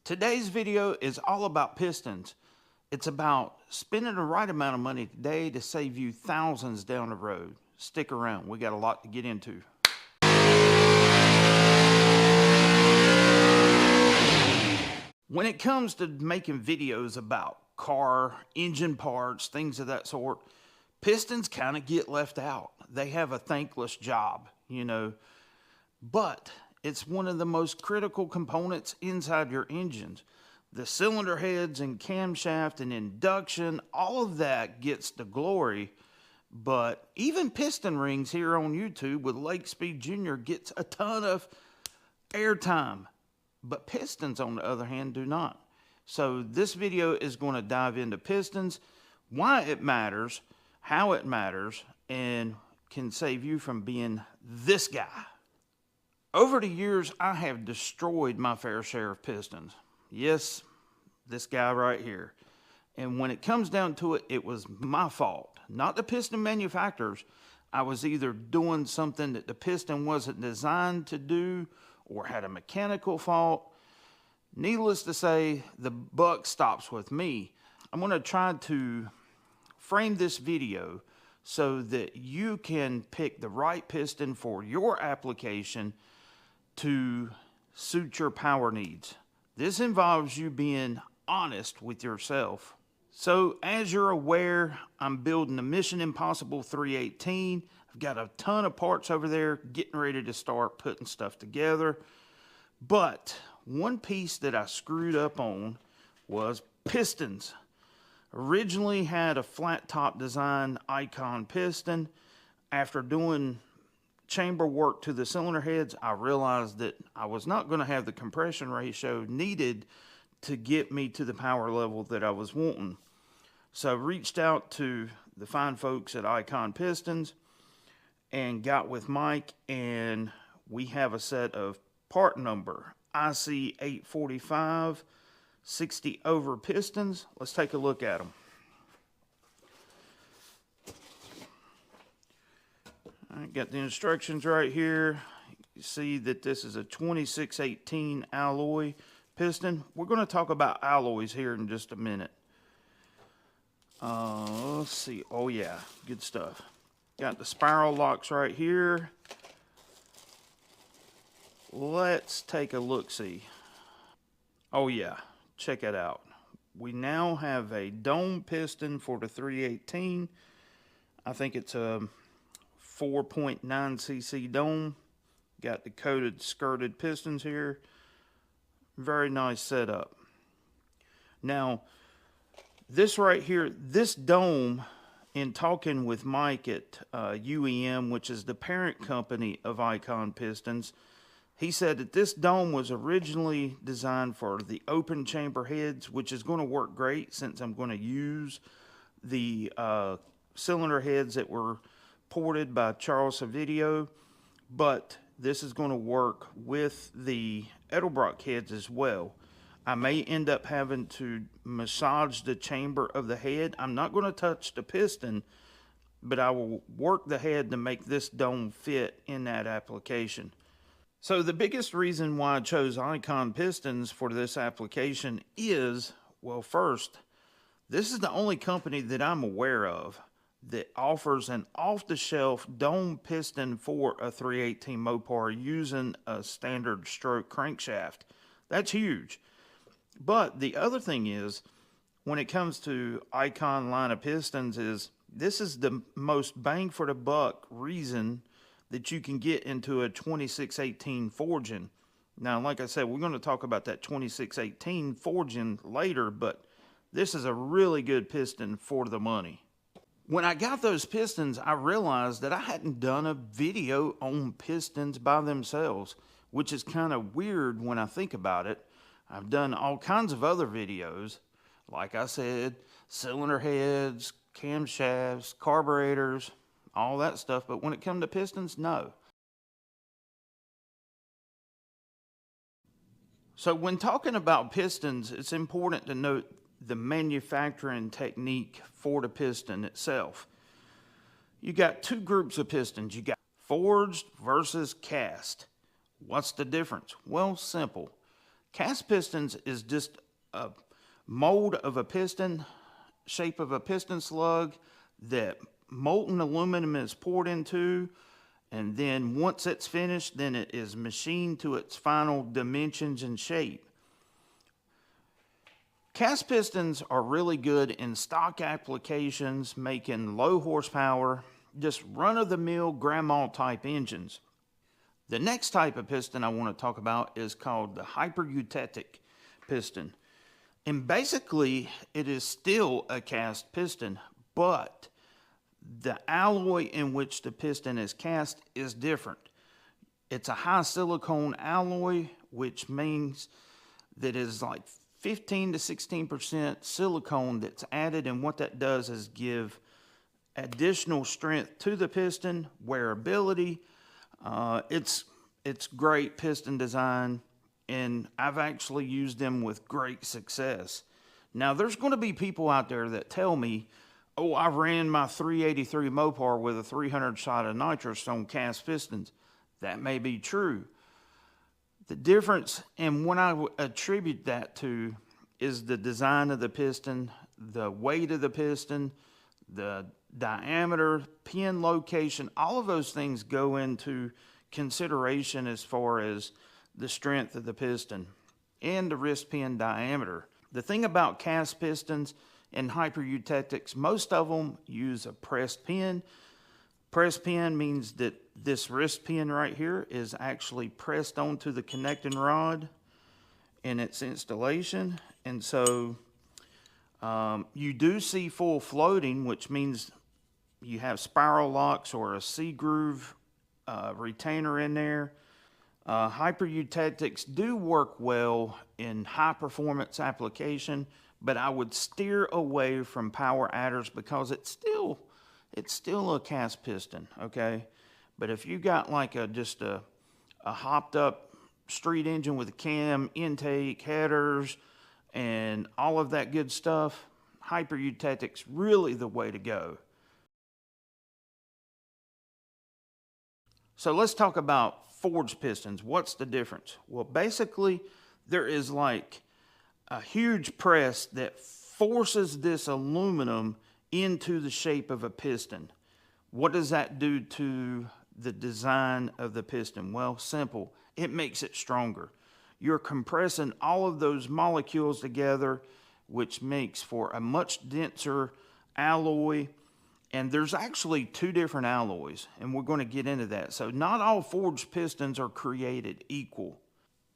Today's video is all about pistons. It's about spending the right amount of money today to save you thousands down the road. Stick around, we got a lot to get into. When it comes to making videos about car, engine parts, things of that sort, pistons kind of get left out. They have a thankless job, but it's one of the most critical components inside your engines. The cylinder heads and camshaft and induction, all of that gets the glory, but even piston rings here on YouTube with Lake Speed Jr. gets a ton of airtime. But pistons, on the other hand, do not. So this video is going to dive into pistons, why it matters, how it matters, and can save you from being this guy. Over the years, I have destroyed my fair share of pistons. Yes, this guy right here. And when it comes down to it, it was my fault, not the piston manufacturers. I was either doing something that the piston wasn't designed to do or had a mechanical fault. Needless to say, the buck stops with me. I'm going to try to frame this video so that you can pick the right piston for your application to suit your power needs. This involves you being honest with yourself. So as you're aware, I'm building the Mission Impossible 318. I've got a ton of parts over there, getting ready to start putting stuff together. But one piece that I screwed up on was pistons. Originally had a flat top design Icon piston. After doing chamber work to the cylinder heads, I realized that I was not going to have the compression ratio needed to get me to the power level that I was wanting. So I reached out to the fine folks at Icon Pistons and got with Mike, and we have a set of part number IC845 60 over pistons. Let's take a look at them. I got the instructions right here. You see that this is a 2618 alloy piston. We're going to talk about alloys here in just a minute. Let's see. Oh yeah, good stuff. Got the spiral locks right here. Let's take a look-see. Oh yeah, check it out. We now have a dome piston for the 318. I think it's a 4.9 cc dome. Got the coated skirted pistons here. Very nice setup. Now, this right here, this dome, in talking with Mike at UEM, which is the parent company of Icon Pistons, he said that this dome was originally designed for the open chamber heads, which is going to work great since I'm going to use the cylinder heads that were ported by Charles Savidio, but this is going to work with the Edelbrock heads as well. I may end up having to massage the chamber of the head. I'm not going to touch the piston, but I will work the head to make this dome fit in that application. So the biggest reason why I chose Icon Pistons for this application is, well, first, this is the only company that I'm aware of that offers an off-the-shelf dome piston for a 318 Mopar using a standard stroke crankshaft. That's huge. But the other thing is, when it comes to Icon line of pistons, is this is the most bang for the buck reason that you can get into a 2618 forging. Now, like I said, we're going to talk about that 2618 forging later, but this is a really good piston for the money. When I got those pistons, I realized that I hadn't done a video on pistons by themselves, which is kind of weird when I think about it. I've done all kinds of other videos, like I said, cylinder heads, camshafts, carburetors, all that stuff, but when it comes to pistons, no. So when talking about pistons, it's important to note the manufacturing technique for the piston itself. You got two groups of pistons. You got forged versus cast. What's the difference? Well, simple. Cast pistons is just a mold of a piston, shape of a piston slug that molten aluminum is poured into, and then once it's finished, then it is machined to its final dimensions and shape. Cast pistons are really good in stock applications, making low horsepower, just run-of-the-mill grandma type engines. The next type of piston I want to talk about is called the hypereutetic piston. And basically, it is still a cast piston, but the alloy in which the piston is cast is different. It's a high silicone alloy, which means that is like 15 to 16% silicone that's added, and what that does is give additional strength to the piston, wearability. It's great piston design, and I've actually used them with great success. Now, there's going to be people out there that tell me, oh, I ran my 383 Mopar with a 300 shot of nitrous on cast pistons. That may be true. The difference, and what I attribute that to, is the design of the piston, the weight of the piston, the diameter, pin location. All of those things go into consideration as far as the strength of the piston and the wrist pin diameter. The thing about cast pistons and hypereutetics, most of them use a pressed pin. Pressed pin means that this wrist pin right here is actually pressed onto the connecting rod in its installation. And so you do see full floating, which means you have spiral locks or a C-groove retainer in there. Hypereutetics do work well in high performance application, but I would steer away from power adders because it's still a cast piston, okay? But if you got like just a hopped up street engine with a cam, intake, headers, and all of that good stuff, hypereutetics really the way to go. So let's talk about forged pistons. What's the difference? Well, basically, there is like a huge press that forces this aluminum into the shape of a piston. What does that do to the design of the piston? Well, simple. It makes it stronger. You're compressing all of those molecules together, which makes for a much denser alloy. And there's actually two different alloys, and we're going to get into that. So not all forged pistons are created equal.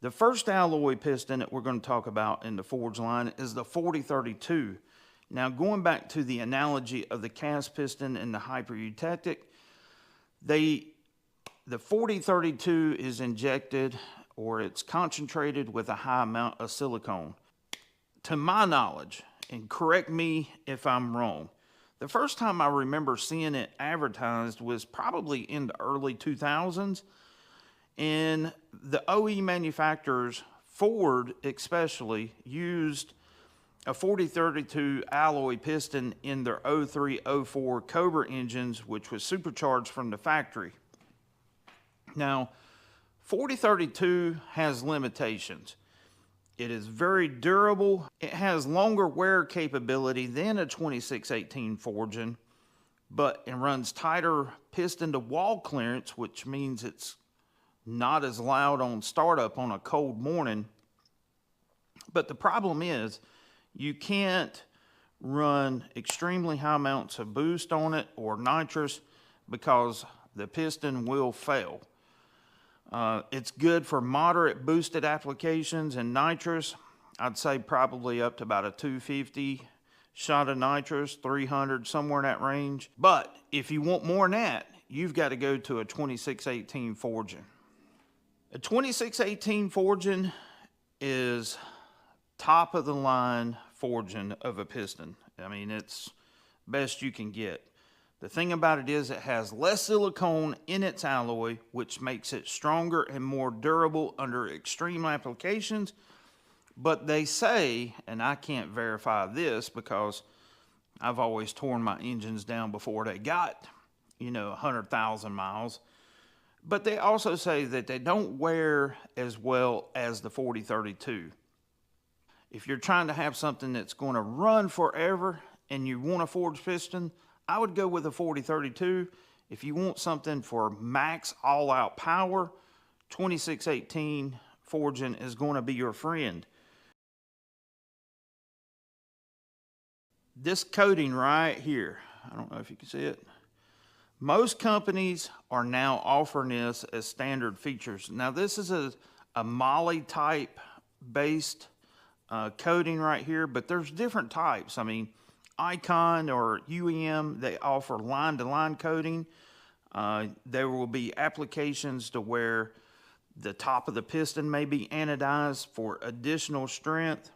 The first alloy piston that we're going to talk about in the forged line is the 4032. Now, going back to the analogy of the cast piston and the hypereutetic, the 4032 is injected, or it's concentrated with a high amount of silicone. To my knowledge, and correct me if I'm wrong, the first time I remember seeing it advertised was probably in the early 2000s. And the OE manufacturers, Ford especially, used a 4032 alloy piston in their 0304 Cobra engines, which was supercharged from the factory. Now, 4032 has limitations. It is very durable. It has longer wear capability than a 2618 forging, but it runs tighter piston to wall clearance, which means it's not as loud on startup on a cold morning. But the problem is you can't run extremely high amounts of boost on it or nitrous because the piston will fail. It's good for moderate boosted applications and nitrous. I'd say probably up to about a 250 shot of nitrous, 300, somewhere in that range. But if you want more than that, you've got to go to a 2618 forging. A 2618 forging is top of the line forging of a piston. I mean, it's best you can get. The thing about it is it has less silicone in its alloy, which makes it stronger and more durable under extreme applications. But they say, and I can't verify this because I've always torn my engines down before they got, 100,000 miles. But they also say that they don't wear as well as the 4032. If you're trying to have something that's going to run forever and you want a forged piston, I would go with a 4032. If you want something for max all-out power, 2618 forging is going to be your friend. This coating right here, I don't know if you can see it. Most companies are now offering this as standard features. Now this is a moly type based coating right here, but there's different types. I mean, Icon or UEM, they offer line-to-line coating. There will be applications to where the top of the piston may be anodized for additional strength.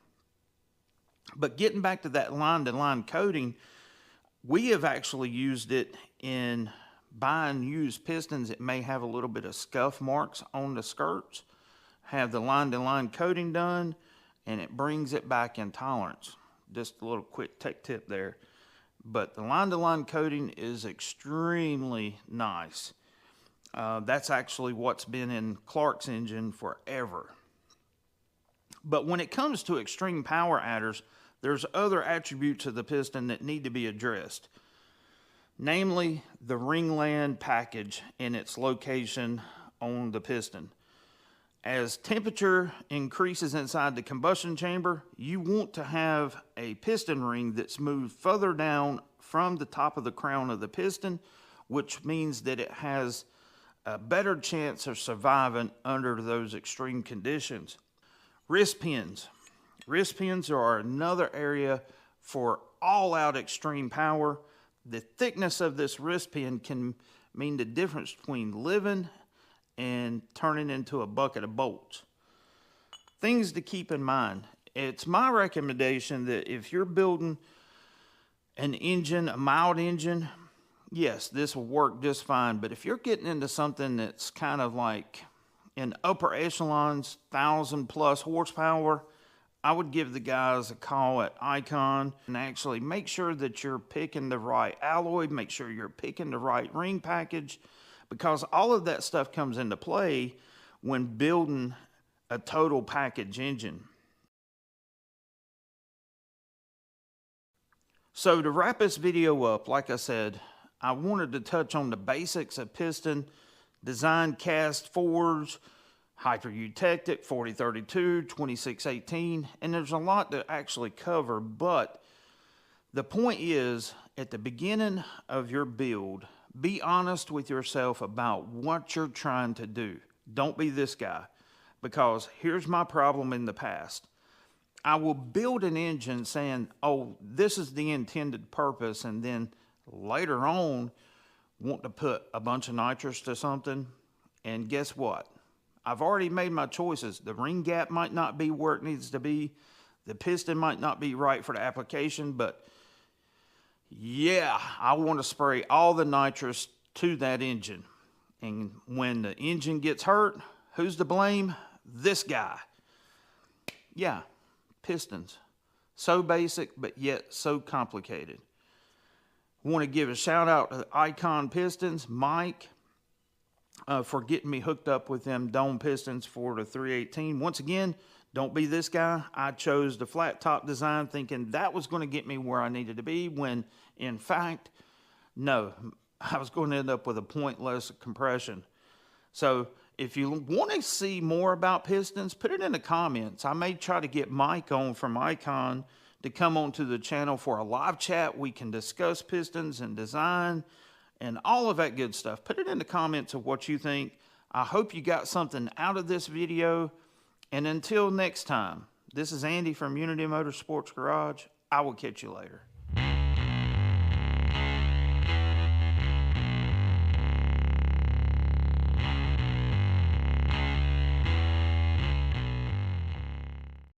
But getting back to that line-to-line coating, we have actually used it in buying used pistons. It may have a little bit of scuff marks on the skirts. Have the line-to-line coating done, and it brings it back in tolerance. Just a little quick tech tip there. But the line-to-line coating is extremely nice. That's actually what's been in Clark's engine forever. But when it comes to extreme power adders, there's other attributes of the piston that need to be addressed. Namely, the ringland package and its location on the piston. As temperature increases inside the combustion chamber, you want to have a piston ring that's moved further down from the top of the crown of the piston, which means that it has a better chance of surviving under those extreme conditions. Wrist pins. Wrist pins are another area for all-out extreme power. The thickness of this wrist pin can mean the difference between living and turning into a bucket of bolts. Things to keep in mind. It's my recommendation that if you're building an engine, a mild engine, yes, this will work just fine. But if you're getting into something that's kind of like in upper echelons, 1,000+ horsepower, I would give the guys a call at Icon and actually make sure that you're picking the right alloy, make sure you're picking the right ring package, because all of that stuff comes into play when building a total package engine. So to wrap this video up, like I said, I wanted to touch on the basics of piston, design, cast, forge, hyper-eutectic, 4032, 2618, and there's a lot to actually cover, but the point is, at the beginning of your build, be honest with yourself about what you're trying to do. Don't be this guy, because here's my problem in the past. I will build an engine saying, oh, this is the intended purpose, and then later on want to put a bunch of nitrous to something, and guess what? I've already made my choices. The ring gap might not be where it needs to be. The piston might not be right for the application, but yeah, I want to spray all the nitrous to that engine. And when the engine gets hurt, who's to blame? This guy. Yeah, pistons. So basic, but yet so complicated. I want to give a shout out to Icon Pistons, Mike, for getting me hooked up with them dome pistons for the 318. Once again, don't be this guy. I chose the flat top design thinking that was going to get me where I needed to be, when in fact, no, I was going to end up with a pointless compression. So if you want to see more about pistons, put it in the comments. I may try to get Mike on from Icon to come onto the channel for a live chat. We can discuss pistons and design and all of that good stuff. Put it in the comments of what you think. I hope you got something out of this video. And until next time, this is Andy from Unity Motorsports Garage. I will catch you later.